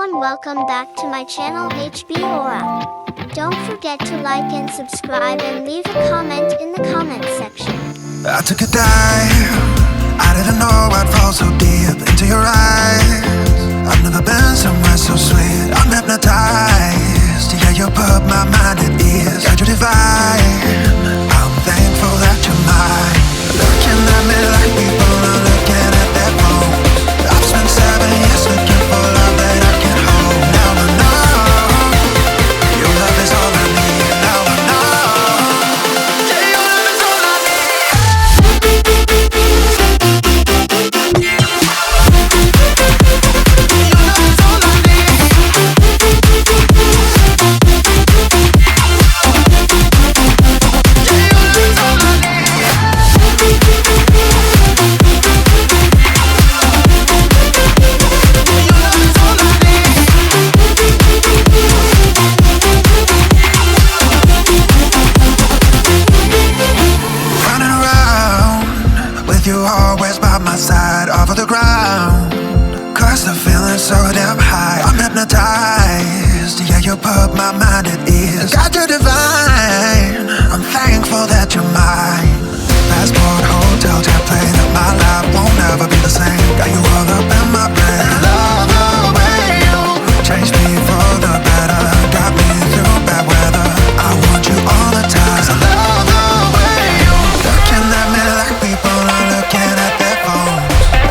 everyone, welcome back to my channel HB Lora. Don't forget to like and subscribe and leave a comment in the comment section. I took a dive, I didn't know I'd fall so deep into your eyes. I've never been somewhere so sweet, I'm hypnotized. Yeah, you put my mind at ease, yeah, you're divine. I'm thankful that you're mine. Looking at me like people are looking at their phones. I've spent 7 years looking for love that I can hold. Now I know your love is all I need. Now I know, yeah, your love is all I need. Your love is all I need. Yeah, your love is all I need. Running around with you always by my side, off of the ground. Cause the feeling's so damn high, I'm hypnotized. Yeah, you put my mind at ease. God, you're divine. I'm thankful that you're mine. Passport, hotel, jet plane, and my life won't ever be the same. Got you all up in my brain. Love the way you changed me for the better. Got me through bad weather. I want you all the time. 'Cause I love the way you looking at me like people are looking at their phones.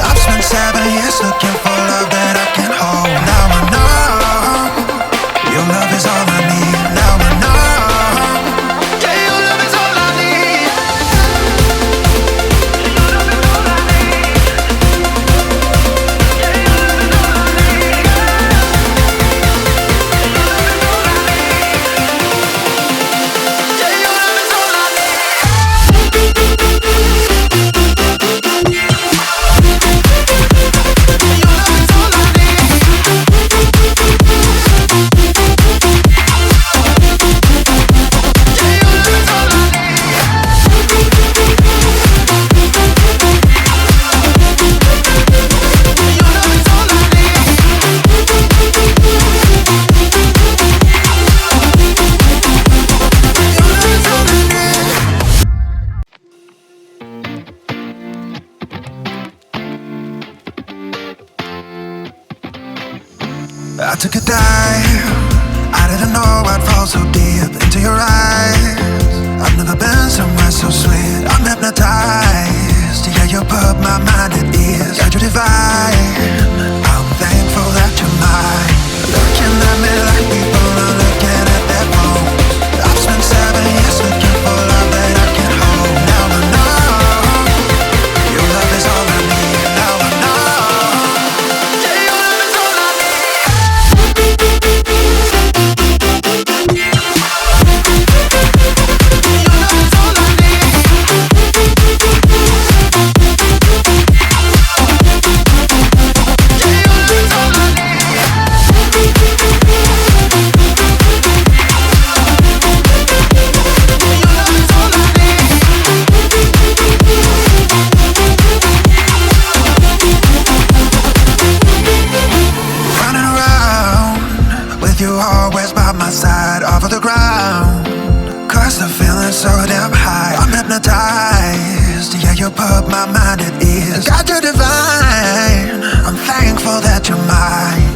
I've spent 7 years looking for love that I can hold. Now I know your love is all I need. Now I know, yeah, your love is all I need. Your love is all I need. Yeah, your love is all I need. Your love is all I need. Yeah, your love is all I need. I took a dive, I didn't know I'd fall so deep into your eyes. I've never been somewhere so sweet, I'm hypnotized. Yeah, you put my mind at ease, yeah, you're divine. I'm thankful that you're mine. Looking at me like people are looking at their phones. I've spent 7 years looking for love that I can hold. Now I know your love is all I need. Now I know, yeah, your love is all I need. Running around with you always by my side, off of the ground. Cause the feeling's so damn high, I'm hypnotized. Yeah, you put my mind at ease. God, you're divine. I'm thankful that you're mine.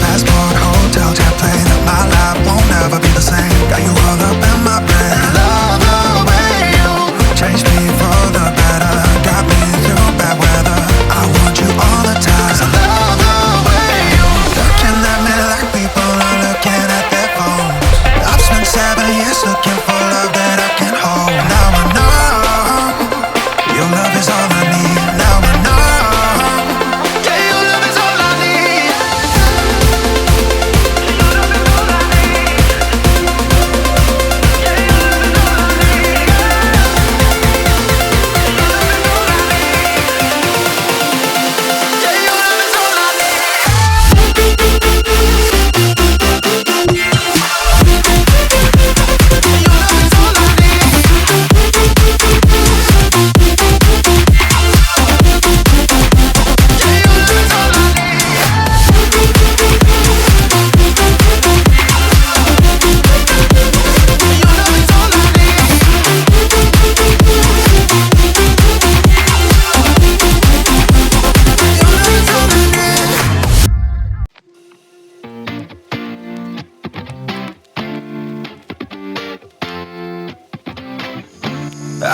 Passport, hotel, jet plane, and my life won't ever be the same. Got you all up in my brain. Love the way you changed me for the better. Got me through bad weather. I want you all the time. 'Cause I love the way you looking at me like people are looking at their phones. I've spent 7 years looking for love that I can hold. Now I know your love is all I need. Now I know.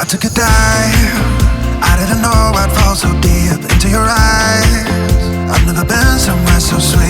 I took a dive. I didn't know I'd fall so deep into your eyes. I've never been somewhere so sweet.